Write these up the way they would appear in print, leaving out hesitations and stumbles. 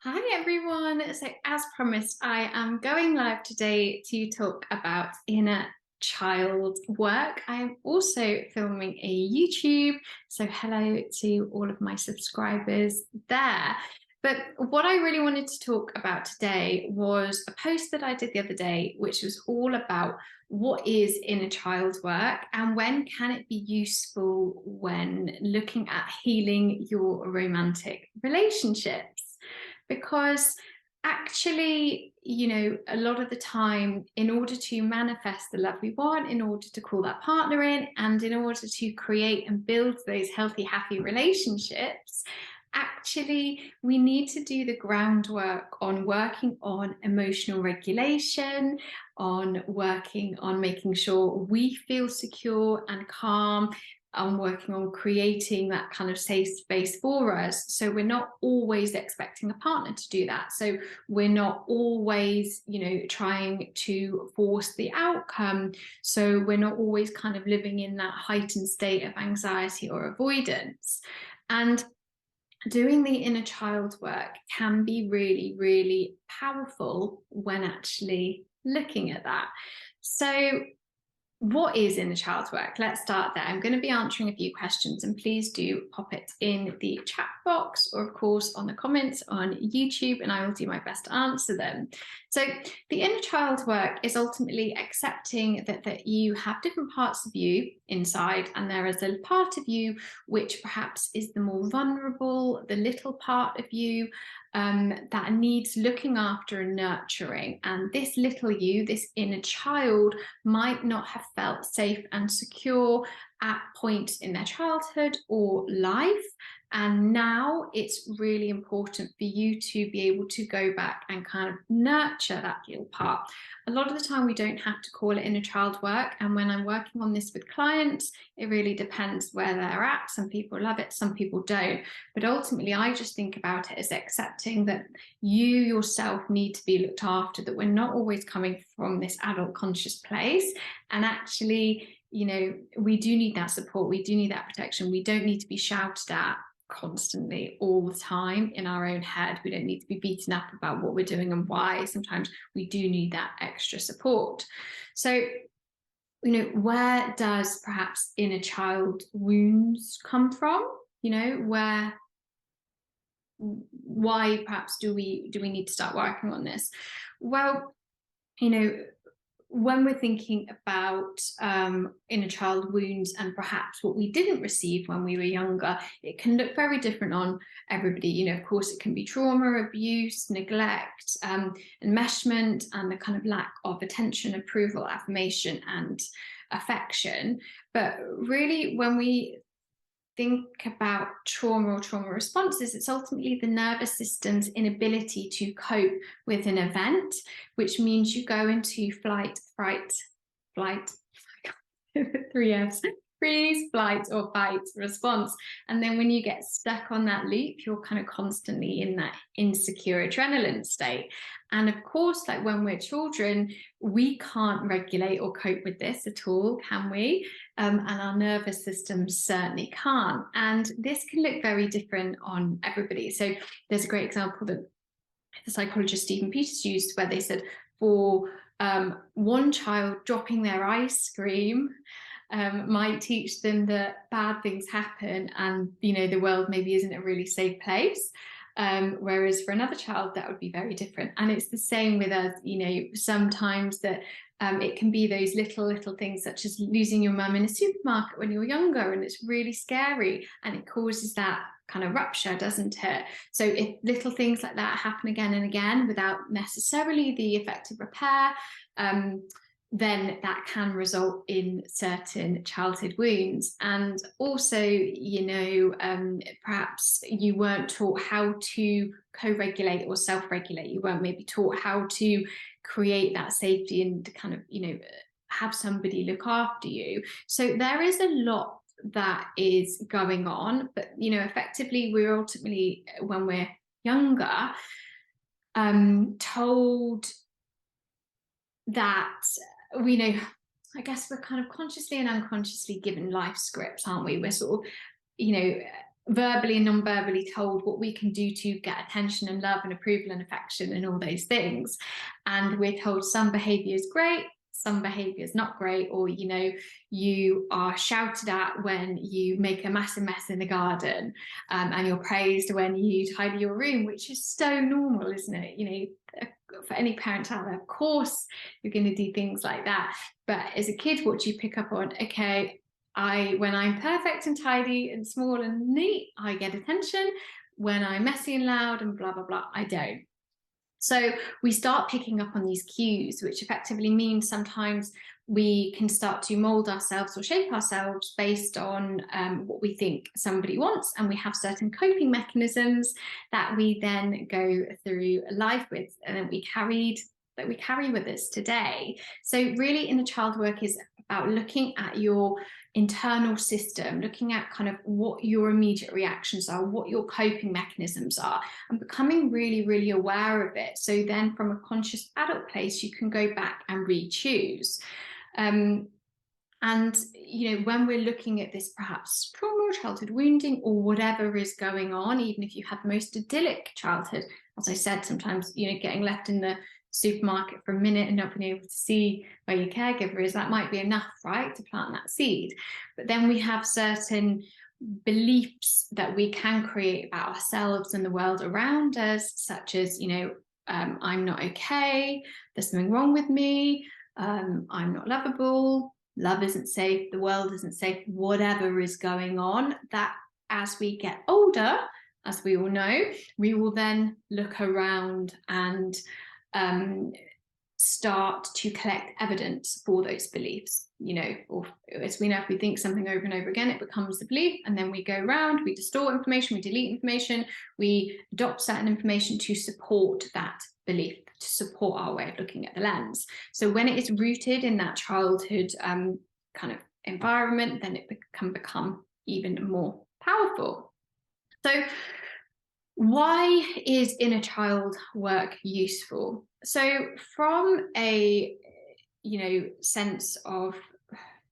Hi everyone. So as promised, I am going live today to talk about inner child work. I am also filming a YouTube, so hello to all of my subscribers there. But what I really wanted to talk about today was a post that I did the other day, which was all about what is inner child work and when can it be useful when looking at healing your romantic relationships. Because actually, a lot of the time, in order to manifest the love we want, in order to call that partner in, and in order to create and build those healthy, happy relationships, actually, we need to do the groundwork on working on emotional regulation, on working on making sure we feel secure and calm, and working on creating that kind of safe space for us. So we're not always expecting a partner to do that. So we're not always, trying to force the outcome. So we're not always kind of living in that heightened state of anxiety or avoidance. And doing the inner child work can be really, really powerful when actually looking at that. So what is inner child work? Let's start there. I'm going to be answering a few questions, and please do pop it in the chat box or, of course, on the comments on YouTube, and I will do my best to answer them. So the inner child work is ultimately accepting that you have different parts of you inside, and there is a part of you which perhaps is the more vulnerable, the little part of you that needs looking after and nurturing. And this little you, this inner child, might not have felt safe and secure at points in their childhood or life. And now it's really important for you to be able to go back and kind of nurture that little part. A lot of the time, we don't have to call it inner child work. And when I'm working on this with clients, it really depends where they're at. Some people love it, some people don't. But ultimately, I just think about it as accepting that you yourself need to be looked after, that we're not always coming from this adult conscious place. And actually, we do need that support. We do need that protection. We don't need to be shouted at constantly all the time in our own head. We don't need to be beaten up about what we're doing and why. Sometimes we do need that extra support. So, where does perhaps inner child wounds come from? Why perhaps do we need to start working on this? Well, when we're thinking about inner child wounds and perhaps what we didn't receive when we were younger, it can look very different on everybody. Of course, it can be trauma, abuse, neglect, enmeshment, and the kind of lack of attention, approval, affirmation, and affection. But really, when we think about trauma or trauma responses, it's ultimately the nervous system's inability to cope with an event, which means you go into flight, three F's, freeze, flight, or fight response. And then when you get stuck on that loop, you're kind of constantly in that insecure adrenaline state. And of course, like when we're children, we can't regulate or cope with this at all, can we? And our nervous system certainly can't. And this can look very different on everybody. So there's a great example that the psychologist Stephen Peters used, where they said for one child, dropping their ice cream might teach them that bad things happen and the world maybe isn't a really safe place. Whereas for another child, that would be very different. And it's the same with us, sometimes that it can be those little things, such as losing your mum in a supermarket when you're younger, and it's really scary, and it causes that kind of rupture, doesn't it? So if little things like that happen again and again without necessarily the effective repair, then that can result in certain childhood wounds. And also, perhaps you weren't taught how to co-regulate or self-regulate. You weren't maybe taught how to create that safety and to kind of, have somebody look after you. So there is a lot that is going on, but, effectively, we're ultimately, when we're younger, told that I guess we're kind of consciously and unconsciously given life scripts, aren't we? We're sort of, verbally and non-verbally told what we can do to get attention and love and approval and affection and all those things. And we're told some behavior is great, some behavior is not great, or, you know, you are shouted at when you make a massive mess in the garden, and you're praised when you tidy your room, which is so normal, isn't it? You know, for any parent out there, of course you're going to do things like that. But as a kid, what do you pick up on? Okay, when I'm perfect and tidy and small and neat, I get attention. When I'm messy and loud and blah, blah, blah, I don't. So we start picking up on these cues, which effectively means sometimes we can start to mold ourselves or shape ourselves based on what we think somebody wants, and we have certain coping mechanisms that we then go through life with, and that we carry with us today. So really, inner child work is about looking at your internal system, looking at kind of what your immediate reactions are, what your coping mechanisms are, and becoming really, really aware of it. So then from a conscious adult place, you can go back and re-choose. And, you know, when we're looking at this, perhaps trauma or childhood wounding or whatever is going on, even if you had the most idyllic childhood, as I said, sometimes, you know, getting left in the supermarket for a minute and not being able to see where your caregiver is, that might be enough, right, to plant that seed. But then we have certain beliefs that we can create about ourselves and the world around us, such as, you know, I'm not okay, there's something wrong with me, I'm not lovable, love isn't safe, the world isn't safe, whatever is going on. That as we get older, as we all know, we will then look around and start to collect evidence for those beliefs, you know, or as we know, if we think something over and over again, it becomes the belief, and then we go around, we distort information, we delete information, we adopt certain information to support that belief, to support our way of looking at the lens. So when it is rooted in that childhood kind of environment, then it can become even more powerful. So why is inner child work useful? So from a, you know, sense of,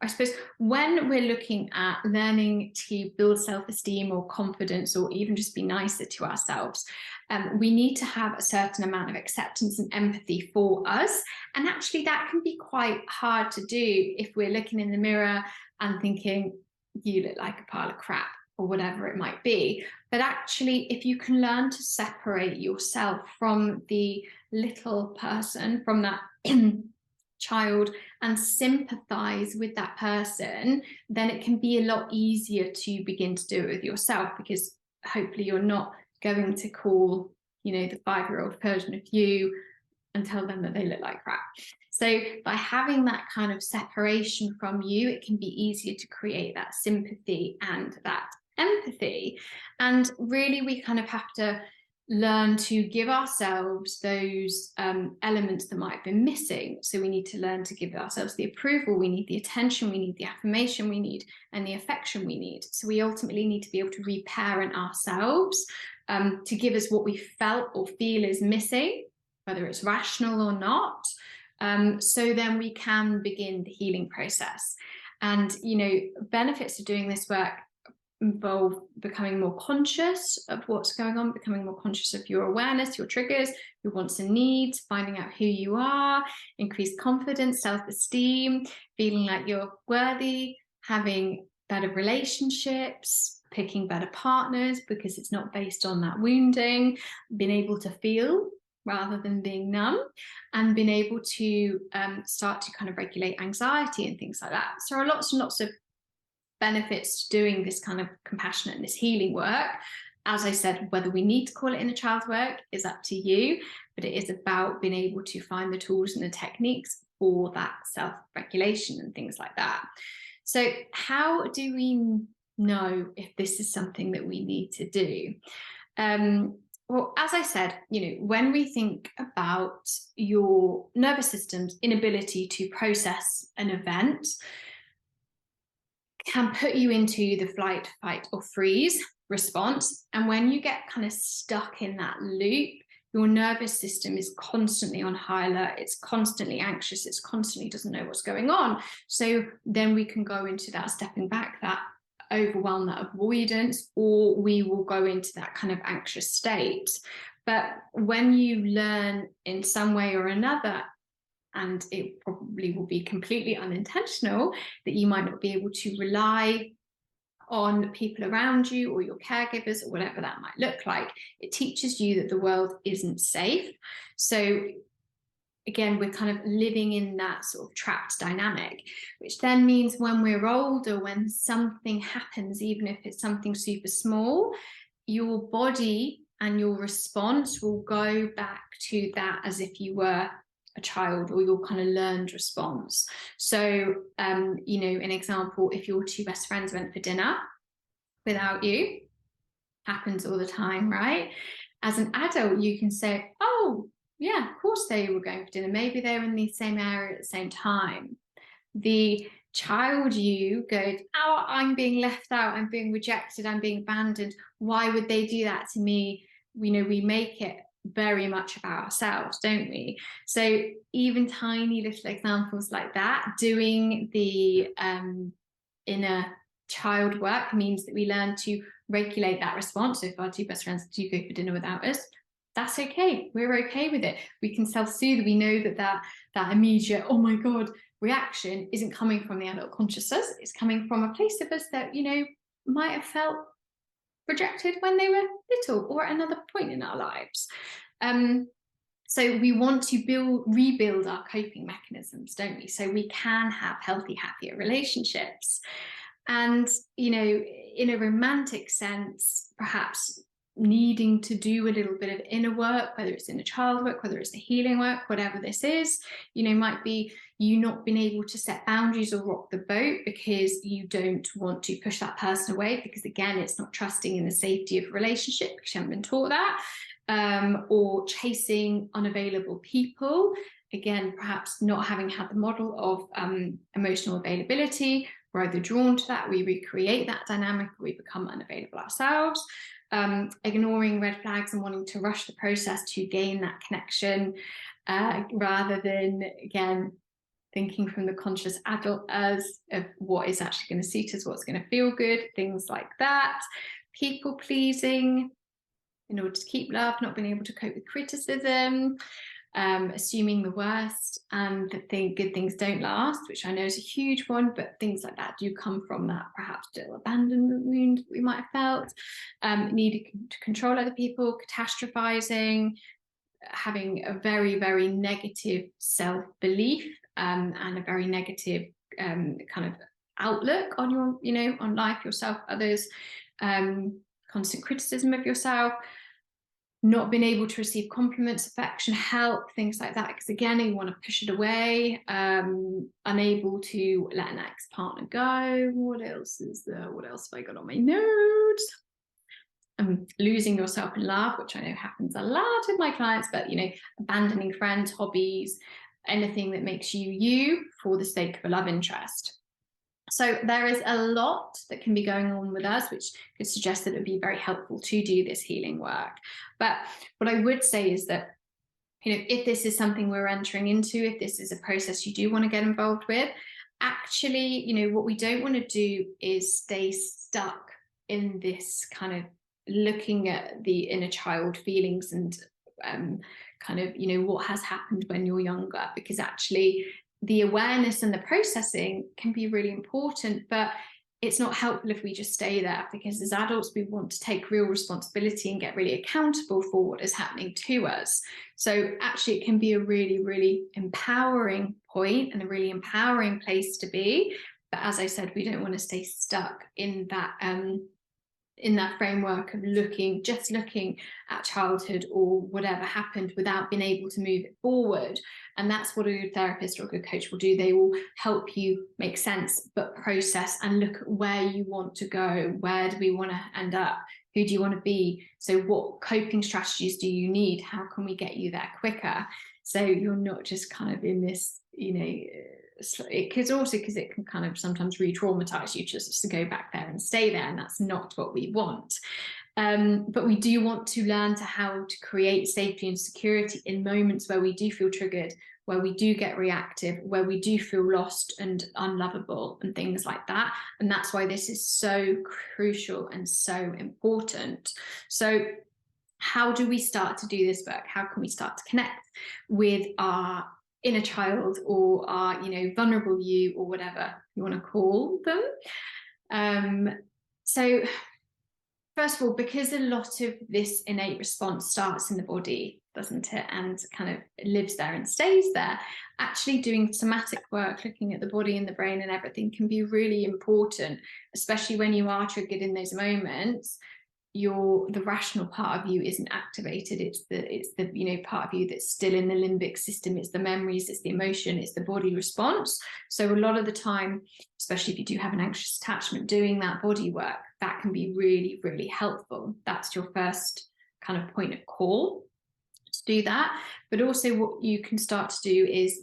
I suppose, when we're looking at learning to build self-esteem or confidence, or even just be nicer to ourselves, we need to have a certain amount of acceptance and empathy for us. And actually that can be quite hard to do if we're looking in the mirror and thinking, you look like a pile of crap, or whatever it might be. But actually, if you can learn to separate yourself from the little person, from that child, and sympathize with that person, then it can be a lot easier to begin to do it with yourself, because hopefully you're not going to call, you know, the 5-year-old version of you and tell them that they look like crap. So by having that kind of separation from you, it can be easier to create that sympathy and that empathy. And really, we kind of have to learn to give ourselves those elements that might have been missing. So we need to learn to give ourselves the approval, we need the attention, we need the affirmation we need, and the affection we need. So we ultimately need to be able to reparent ourselves to give us what we felt or feel is missing, whether it's rational or not. So then we can begin the healing process. And, you know, benefits of doing this work involve becoming more conscious of what's going on, becoming more conscious of your awareness, your triggers, your wants and needs, finding out who you are, increased confidence, self-esteem, feeling like you're worthy, having better relationships, picking better partners because it's not based on that wounding, being able to feel rather than being numb, and being able to start to kind of regulate anxiety and things like that. So there are lots and lots of benefits to doing this kind of compassionate and this healing work. As I said, whether we need to call it inner child work is up to you, but it is about being able to find the tools and the techniques for that self-regulation and things like that. So how do we know if this is something that we need to do? Well, as I said, you know, when we think about your nervous system's inability to process an event, can put you into the flight, fight, or freeze response. And when you get kind of stuck in that loop, your nervous system is constantly on high alert, it's constantly anxious, it's constantly doesn't know what's going on. So then we can go into that stepping back, that overwhelm, that avoidance, or we will go into that kind of anxious state. But when you learn in some way or another, and it probably will be completely unintentional, that you might not be able to rely on people around you or your caregivers or whatever that might look like, it teaches you that the world isn't safe. So again, we're kind of living in that sort of trapped dynamic, which then means when we're older, when something happens, even if it's something super small, your body and your response will go back to that as if you were a child, or your kind of learned response. So, you know, an example, if your two best friends went for dinner without you, happens all the time, right? As an adult, you can say, oh, yeah, of course they were going for dinner. Maybe they were in the same area at the same time. The child you goes, oh, I'm being left out, I'm being rejected, I'm being abandoned. Why would they do that to me? You know, we make it very much about ourselves, don't we? So even tiny little examples like that, doing the inner child work means that we learn to regulate that response. So if our two best friends do go for dinner without us, that's okay. We're okay with it. We can self-soothe. We know that immediate, oh my God, reaction isn't coming from the adult consciousness. It's coming from a place of us that, you know, might have felt rejected when they were little or at another point in our lives. So we want to rebuild our coping mechanisms, don't we? So we can have healthy, happier relationships. And, you know, in a romantic sense, perhaps needing to do a little bit of inner work, whether it's inner child work, whether it's the healing work, whatever this is, you know, might be you not being able to set boundaries or rock the boat because you don't want to push that person away, because again, it's not trusting in the safety of a relationship because you haven't been taught that, or chasing unavailable people, again, perhaps not having had the model of emotional availability. We're either drawn to that, we recreate that dynamic, or we become unavailable ourselves. Ignoring red flags and wanting to rush the process to gain that connection, rather than, again, thinking from the conscious adult as of what is actually going to suit us, what's going to feel good, things like that. People pleasing in order to keep love, not being able to cope with criticism, assuming the worst, and that good things don't last, which I know is a huge one, but things like that do come from that perhaps still abandonment wound we might have felt, needing to control other people, catastrophizing, having a very, very negative self-belief, and a very negative kind of outlook on your, you know, on life, yourself, others, constant criticism of yourself, not being able to receive compliments, affection, help, things like that, because again, you want to push it away, unable to let an ex-partner go. What else is there? What else have I got on my notes? Losing yourself in love, which I know happens a lot with my clients, but, you know, abandoning friends, hobbies, anything that makes you you for the sake of a love interest. So there is a lot that can be going on with us, which could suggest that it would be very helpful to do this healing work. But what I would say is that, you know, if this is something we're entering into, if this is a process you do want to get involved with, actually, you know, what we don't want to do is stay stuck in this kind of looking at the inner child feelings and kind of, you know, what has happened when you're younger, because actually the awareness and the processing can be really important, but it's not helpful if we just stay there, because as adults, we want to take real responsibility and get really accountable for what is happening to us. So actually it can be a really, really empowering point and a really empowering place to be. But as I said, we don't want to stay stuck in that framework of just looking at childhood or whatever happened without being able to move it forward. And that's what a good therapist or a good coach will do. They will help you make sense, but process and look at where you want to go. Where do we want to end up? Who do you want to be? So what coping strategies do you need? How can we get you there quicker? So you're not just kind of in this, you know, because it can kind of sometimes re-traumatize you just to go back there and stay there, and that's not what we want. But we do want to learn how to create safety and security in moments where we do feel triggered, where we do get reactive, where we do feel lost and unlovable and things like that. And that's why this is so crucial and so important. So how do we start to do this work? How can we start to connect with our inner child, or our, vulnerable you, or whatever you want to call them? So first of all, because a lot of this innate response starts in the body, doesn't it, and kind of lives there and stays there, actually doing somatic work, looking at the body and the brain and everything, can be really important, especially when you are triggered in those moments. The rational part of you isn't activated. It's the part of you that's still in the limbic system. It's the memories, it's the emotion, it's the body response. So a lot of the time, especially if you do have an anxious attachment, doing that body work, that can be really, really helpful. That's your first kind of point of call to do that. But also what you can start to do is,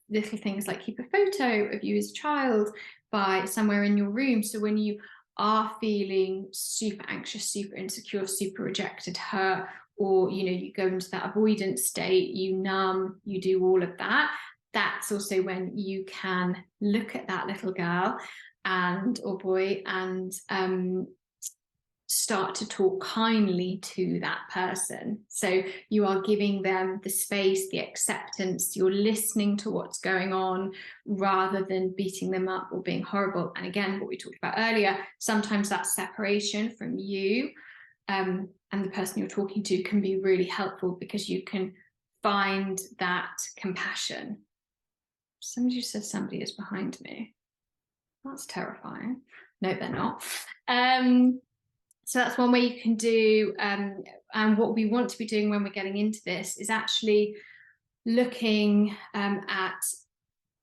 little things like keep a photo of you as a child by somewhere in your room. So when you are feeling super anxious, super insecure, super rejected, hurt, or you go into that avoidance state, you numb, you do all of that, that's also when you can look at that little girl or boy and start to talk kindly to that person. So you are giving them the space, the acceptance, you're listening to what's going on rather than beating them up or being horrible. And again, what we talked about earlier, sometimes that separation from you and the person you're talking to can be really helpful, because you can find that compassion. Somebody just said somebody is behind me. That's terrifying. No, they're not. So that's one way you can do, and what we want to be doing when we're getting into this is actually looking at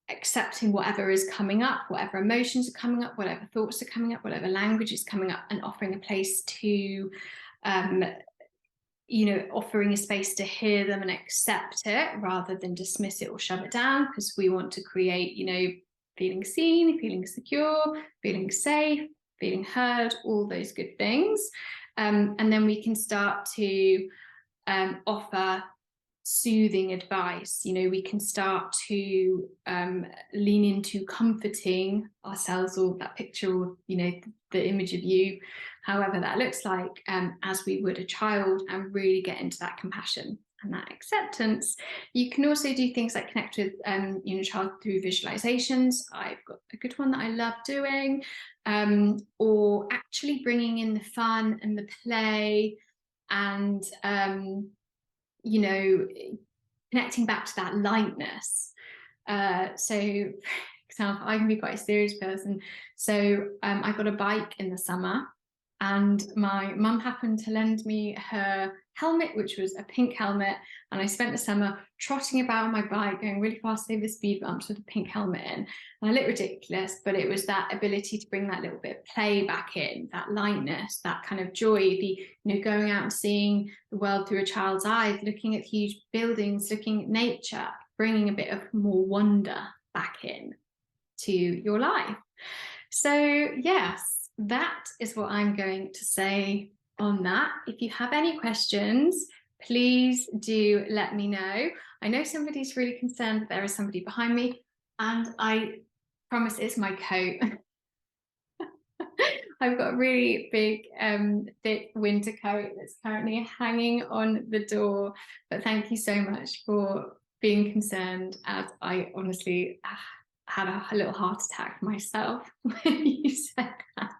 accepting whatever is coming up, whatever emotions are coming up, whatever thoughts are coming up, whatever language is coming up, and offering a place to, offering a space to hear them and accept it rather than dismiss it or shove it down, because we want to create, feeling seen, feeling secure, feeling safe, feeling heard, all those good things. And then we can start to offer soothing advice. We can start to lean into comforting ourselves, or that picture, or the image of you, however that looks like, as we would a child, and really get into that compassion and that acceptance. You can also do things like connect with child through visualizations. I've got a good one that I love doing, or actually bringing in the fun and the play, and connecting back to that lightness. So for example, I can be quite a serious person, so I got a bike in the summer, and my mum happened to lend me her helmet, which was a pink helmet, and I spent the summer trotting about on my bike, going really fast over speed bumps with a pink helmet in, and I looked ridiculous, but it was that ability to bring that little bit of play back in, that lightness, that kind of joy, the going out and seeing the world through a child's eyes, looking at huge buildings, looking at nature, bringing a bit of more wonder back in to your life. So yes, that is what I'm going to say on that. If you have any questions, please do let me know. I know somebody's really concerned that there is somebody behind me, and I promise it's my coat. I've got a really big, thick winter coat that's currently hanging on the door. But thank you so much for being concerned, as I honestly had a little heart attack myself when you said that.